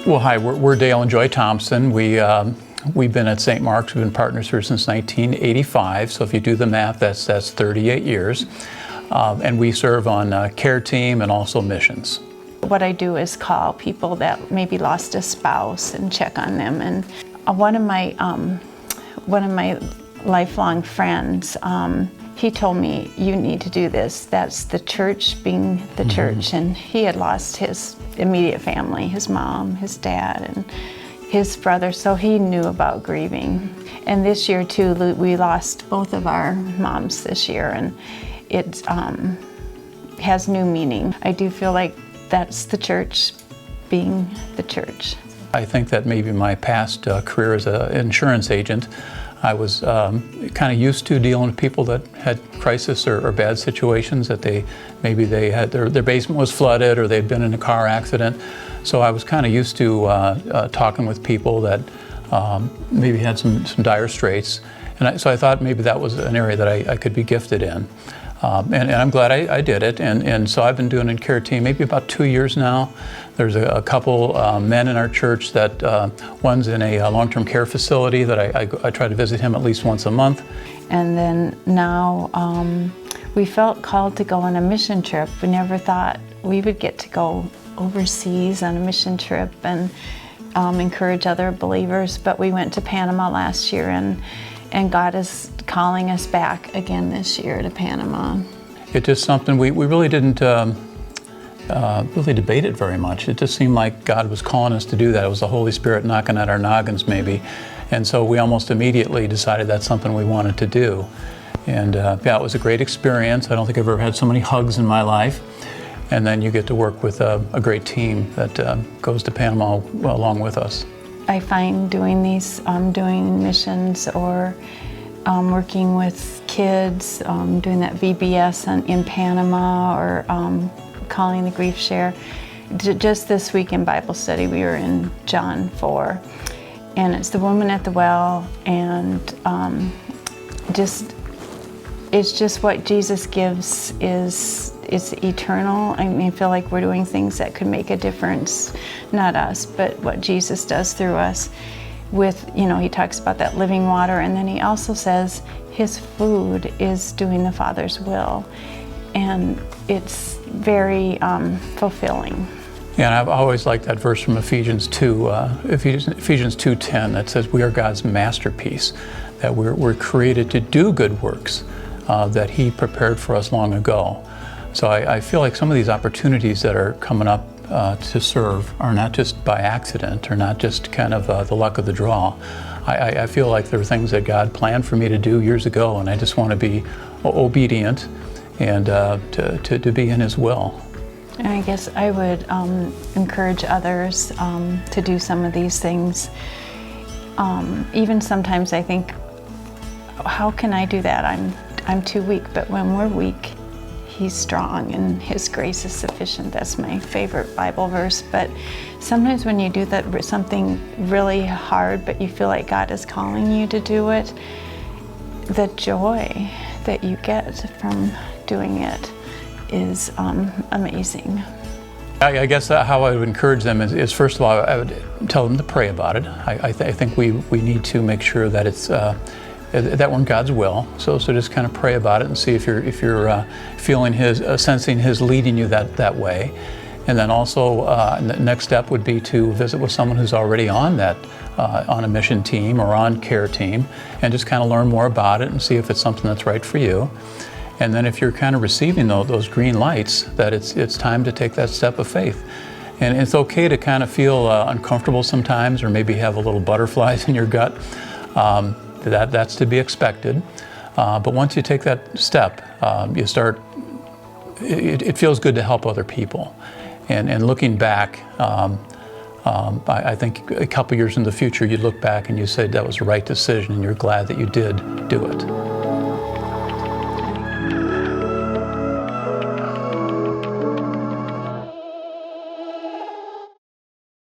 Well, hi, we're Dale and Joy Thompson. We've been at St. Mark's. We've been partners here since 1985. So if you do the math, that's 38 years. And we serve on care team and also missions. What I do is call people that maybe lost a spouse and check on them. And one of my lifelong friends, he told me, you need to do this. That's the church being the church. And he had lost his immediate family, his mom, his dad, and his brother, so he knew about grieving. And this year too, we lost both of our moms this year, and it has new meaning. I do feel like that's the church being the church. I think that maybe my past career as an insurance agent, I was kind of used to dealing with people that had crisis or bad situations, that maybe they had their basement was flooded or they'd been in a car accident. So I was kind of used to talking with people that maybe had some dire straits. And so I thought maybe that was an area that I could be gifted in. And I'm glad I did it. And so I've been doing it in care team maybe about 2 years now. There's a couple men in our church that one's in a long-term care facility that I try to visit him at least once a month. And then now we felt called to go on a mission trip. We never thought we would get to go overseas on a mission trip and encourage other believers. But we went to Panama last year, and God is calling us back again this year to Panama. It's just something we really didn't really debate it very much. It just seemed like God was calling us to do that. It was the Holy Spirit knocking at our noggins maybe. And so we almost immediately decided that's something we wanted to do. And yeah, it was a great experience. I don't think I've ever had so many hugs in my life. And then you get to work with a great team that goes to Panama along with us. I find doing these, doing missions or working with kids, doing that VBS in Panama, or calling the grief share. Just this week in Bible study, we were in John 4, and it's the woman at the well, and it's just what Jesus gives is eternal. I mean, I feel like we're doing things that could make a difference, not us, but what Jesus does through us. With, he talks about that living water, and then he also says his food is doing the Father's will, and it's very fulfilling. Yeah, and I've always liked that verse from Ephesians 2, Ephesians 2:10, that says we are God's masterpiece, that we're created to do good works that He prepared for us long ago. So I feel like some of these opportunities that are coming up to serve are not just by accident, or not just kind of the luck of the draw. I feel like there are things that God planned for me to do years ago, and I just want to be obedient and to be in His will. And I guess I would encourage others to do some of these things. Even sometimes I think, how can I do that? I'm too weak. But when we're weak, He's strong, and His grace is sufficient. That's my favorite Bible verse. But sometimes when you do that, something really hard, but you feel like God is calling you to do it, the joy that you get from doing it is amazing. I guess how I would encourage them is first of all, I would tell them to pray about it. I think we need to make sure that it's that we're in God's will. So just kind of pray about it and see if you're feeling sensing His leading you that way. And then also the next step would be to visit with someone who's already on a mission team or on care team, and just kind of learn more about it and see if it's something that's right for you. And then if you're kind of receiving those green lights, that it's time to take that step of faith. And it's okay to kind of feel uncomfortable sometimes, or maybe have a little butterflies in your gut. That's to be expected. But once you take that step, you start, it feels good to help other people. And looking back, I think a couple years in the future, you look back and you say that was the right decision, and you're glad that you did do it.